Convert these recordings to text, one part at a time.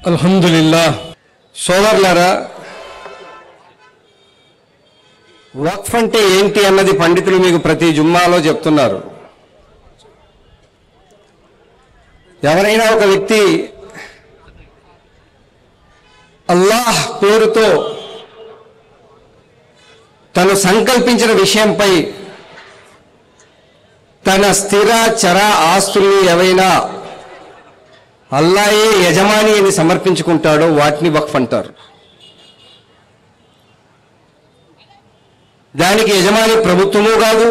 అల్హమ్దులిల్లాహ్. సోదరులారా, వక్ఫ్ అంటే ఏంటి అన్నది పండితులు మీకు ప్రతి జుమ్మాలో చెప్తున్నారు. ఎవరైనా ఒక వ్యక్తి అల్లాహ్ పేరుతో తను సంకల్పించిన విషయంపై తన స్థిర చర ఆస్తుల్ని ఏవైనా అల్లాయే యజమాని అని సమర్పించుకుంటాడో వాటిని వక్ఫ్ అంటారు. దానికి యజమాని ప్రభుత్వము కాదు,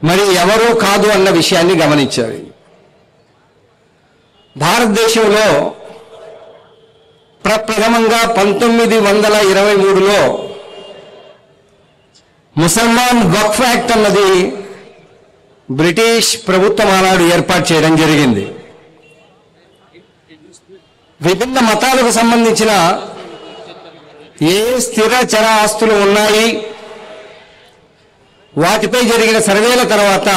మరి ఎవరూ కాదు అన్న విషయాన్ని గమనించాలి. భారతదేశంలో ప్రప్రథమంగా 1923లో ముసల్మాన్ వక్ఫ్ యాక్ట్ అన్నది బ్రిటిష్ ప్రభుత్వం ఆనాడు ఏర్పాటు చేయడం జరిగింది. విభిన్న మతాలకు సంబంధించిన ఏ స్థిర చర ఆస్తులు ఉన్నాయి వాటిపై జరిగిన సర్వేల తర్వాత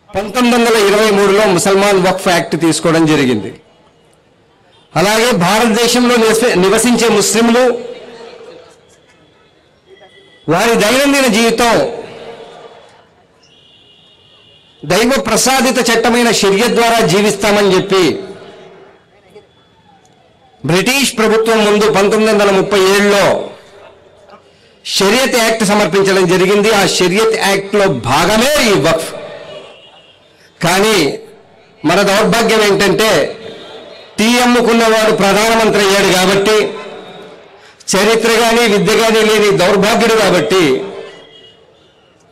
1923లో ముసల్మాన్ వక్ఫ్ యాక్ట్ తీసుకోవడం జరిగింది. అలాగే భారతదేశంలో నివసించే ముస్లింలు వారి దైనందిన జీవితం దైవ ప్రసాదిత చట్టమైన షరియత్ ద్వారా జీవిస్తామని చెప్పి బ్రిటిష్ ప్రభుత్వం ముందు 1937లో షరియత్ యాక్ట్ సమర్పించడం జరిగింది. ఆ షరియత్ యాక్ట్లో భాగమే ఈ వక్ఫ్. కానీ మన దౌర్భాగ్యం ఏంటంటే టీ అమ్ముకున్నవాడు ప్రధానమంత్రి అయ్యాడు కాబట్టి, చరిత్ర కానీ విద్య కానీ లేని దౌర్భాగ్యుడు కాబట్టి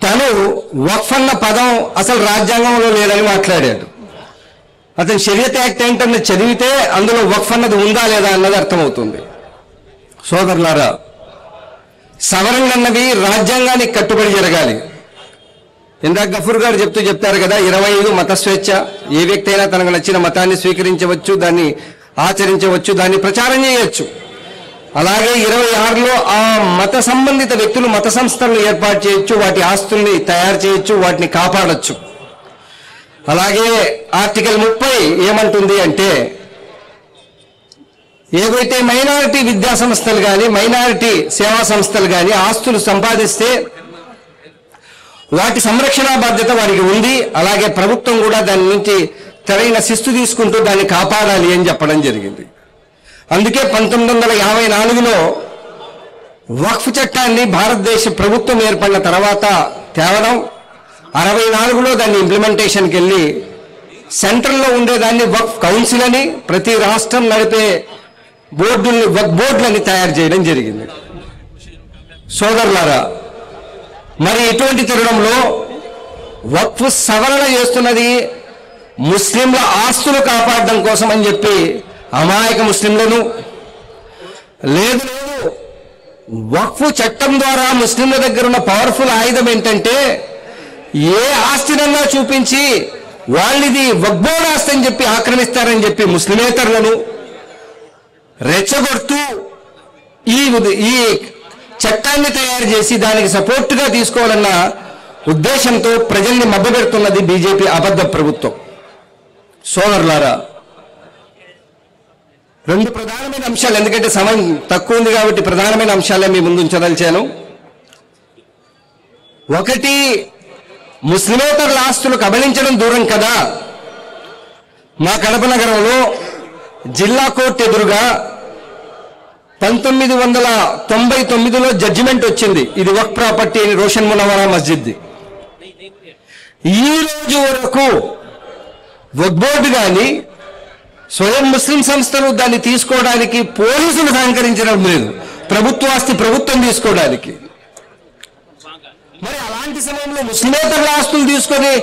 తను వక్ఫ్ అన్న పదం అసలు రాజ్యాంగంలో లేదని మాట్లాడాడు. అతను షరియత్ యాక్ట్ ఏంటన్నది చదివితే అందులో వక్ఫ్ అన్నది ఉందా లేదా అన్నది అర్థమవుతుంది. సోదరులారా, సవరణ అన్నవి రాజ్యాంగానికి కట్టుబడి జరగాలి. ఇందాక గఫూర్ గారు చెప్తారు కదా, 25 మత స్వేచ్ఛ. ఏ వ్యక్తి అయినా తనకు నచ్చిన మతాన్ని స్వీకరించవచ్చు, దాన్ని ఆచరించవచ్చు, దాన్ని ప్రచారం చేయవచ్చు. అలాగే 26లో ఆ మత సంబంధిత వ్యక్తులు మత సంస్థలను ఏర్పాటు చేయొచ్చు, వాటి ఆస్తుల్ని తయారు చేయొచ్చు, వాటిని కాపాడచ్చు. అలాగే ఆర్టికల్ 30 ఏమంటుంది అంటే, ఏవైతే మైనారిటీ విద్యా సంస్థలు కానీ మైనారిటీ సేవా సంస్థలు కానీ ఆస్తులు సంపాదిస్తే వాటి సంరక్షణ బాధ్యత వారికి ఉంది. అలాగే ప్రభుత్వం కూడా దాని నుంచి సరైన శిస్తు తీసుకుంటూ దాన్ని కాపాడాలి అని చెప్పడం జరిగింది. అందుకే 1954లో వక్ఫ్ చట్టాన్ని భారతదేశ ప్రభుత్వం ఏర్పడిన తర్వాత తేవడం, 64లో దాన్ని ఇంప్లిమెంటేషన్కి వెళ్ళి సెంట్రల్లో ఉండేదాన్ని వక్ఫ్ కౌన్సిల్ అని, ప్రతి రాష్ట్రం నడిపే బోర్డుల్ని వక్ఫ్ బోర్డులని తయారు చేయడం జరిగింది. సోదరులారా, మరి ఇటువంటి తరుణంలో వక్ఫ్ సవరణ చేస్తున్నది ముస్లింల ఆస్తులు కాపాడడం కోసం అని చెప్పి అమాయక ముస్లింలను లేదు వక్ఫ్ చట్టం ద్వారా ముస్లింల దగ్గర ఉన్న పవర్ఫుల్ ఆయుధం ఏంటంటే, ఏ ఆస్తినన్నా చూపించి వాళ్ళది వక్ఫ్ బోర్డు ఆస్తి అని చెప్పి ఆక్రమిస్తారని చెప్పి ముస్లిమేతరులను రెచ్చగొడుతూ ఈ చట్టాన్ని తయారు చేసి దానికి సపోర్టుగా తీసుకోవాలన్న ఉద్దేశంతో ప్రజల్ని మభ్యపెడుతున్నది బీజేపీ అబద్ధ ప్రభుత్వం. సోదరులారా, 2 ప్రధానమైన అంశాలు, ఎందుకంటే సమయం తక్కువ ఉంది కాబట్టి ప్రధానమైన అంశాలే మీ ముందు ఉంచదలిచాను. ఒకటి, ముస్లిమేతరుల ఆస్తులు కబళించడం దూరం కదా, మా కడప నగరంలో జిల్లా కోర్టు ఎదురుగా 1999లో జడ్జిమెంట్ వచ్చింది. ఇది వక్ఫ్ ప్రాపర్టీ అని రోషన్ మునవరా మస్జిద్ది. ఈ రోజు వరకు వక్ఫ్ బోర్డు కానీ స్వయం ముస్లిం సంస్థలు దాన్ని తీసుకోవడానికి పోలీసులు సహకరించడం లేదు, ప్రభుత్వాస్తి ప్రభుత్వం తీసుకోవడానికి. మరి అలాంటి సమయంలో ముస్లిమేతరుల ఆస్తులు తీసుకొని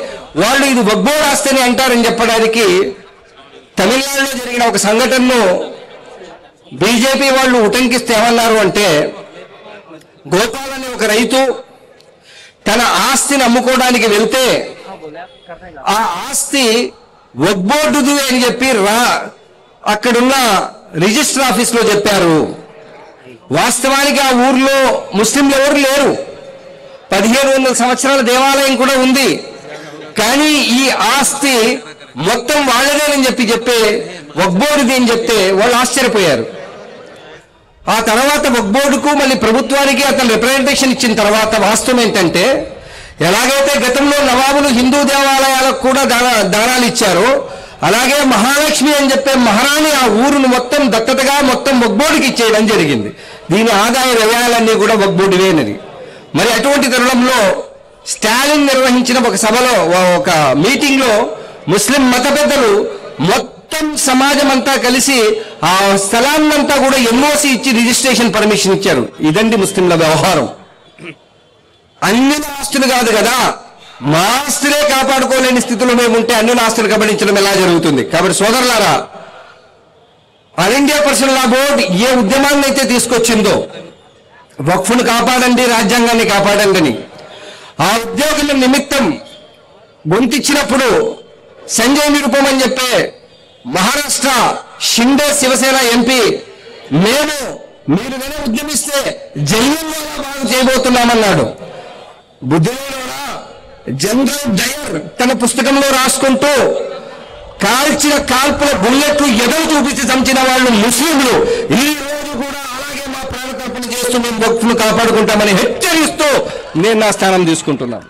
వాళ్ళు ఇది వక్ఫ్ బోర్డు ఆస్తి అని అంటారని చెప్పడానికి తమిళనాడులో జరిగిన ఒక సంఘటనను బీజేపీ వాళ్ళు ఉటంకిస్తే ఏమన్నారు అంటే, గోపాల్ అనే ఒక రైతు తన ఆస్తిని అమ్ముకోవడానికి వెళ్తే ఆ ఆస్తి వక్ఫ్ బోర్డుది అని చెప్పి అక్కడున్న రిజిస్టర్ ఆఫీస్లో చెప్పారు. వాస్తవానికి ఆ ఊర్లో ముస్లింలు ఎవరు లేరు, 1700 సంవత్సరాల దేవాలయం కూడా ఉంది. కానీ ఈ ఆస్తి మొత్తం వాళ్ళదేనని చెప్పే వక్ఫ్ బోర్డుది అని చెప్తే వాళ్ళు ఆశ్చర్యపోయారు. ఆ తర్వాత వక్ఫ్ బోర్డుకు మళ్ళీ ప్రభుత్వానికి అతను రిప్రజెంటేషన్ ఇచ్చిన తర్వాత వాస్తవం ఏంటంటే, ఎలాగైతే గతంలో నవాబులు హిందూ దేవాలయాలకు కూడా దానాలు ఇచ్చారో, అలాగే మహాలక్ష్మి అని చెప్పే మహారాణి ఆ ఊరును మొత్తం దత్తతగా మొత్తం వక్ఫ్ బోర్డుకి ఇచ్చేయడం జరిగింది. దీని ఆదాయ వ్యయాలన్నీ కూడా వక్ఫ్ బోర్డువేనది. మరి అటువంటి తరుణంలో స్టాలిన్ నిర్వహించిన ఒక సభలో, ఒక మీటింగ్ లో ముస్లిం మత పెద్దలు మొత్తం సమాజం అంతా కలిసి ఆ స్థలాన్నంతా కూడా ఎన్ఓసి ఇచ్చి రిజిస్ట్రేషన్ పర్మిషన్ ఇచ్చారు. ఇదండి ముస్లింల వ్యవహారం. అన్ని ఆస్తులు కాదు కదా, మా ఆస్తులే కాపాడుకోలేని స్థితిలో మేము ఉంటే అన్ని ఆస్తులు కబళించడం ఎలా జరుగుతుంది? కాబట్టి సోదరులారా, ఆల్ ఇండియా పర్సనల్ లా బోర్డు ఏ ఉద్యమాన్ని అయితే తీసుకొచ్చిందో, వక్ఫ్ను కాపాడండి, రాజ్యాంగాన్ని కాపాడండి అని, ఆ ఉద్యోగుల నిమిత్తం గొంతిచ్చినప్పుడు సంజయ్ నిరుపమ్ అని చెప్పే మహారాష్ట్ర షిండే శివసేన ఎంపీ, మీరు కనుక ఉద్యమిస్తే జైల్లో బాగు చేయబోతున్నామన్నాడు. బుద్ధిలోనా జనరల్ డయర్ తన పుస్తకంలో రాసుకుంటూ, కాల్చిన కాల్పుల బుల్లెట్లు ఎదురు చూపించి చంచిన వాళ్ళు ముస్లింలు, ఈ రోజు కూడా అలాగే మా ప్రాణతర్పణ చేస్తూ మేము వక్ఫ్ను కాపాడుకుంటామని హెచ్చరిస్తూ నేను నా స్థానం తీసుకుంటున్నాను.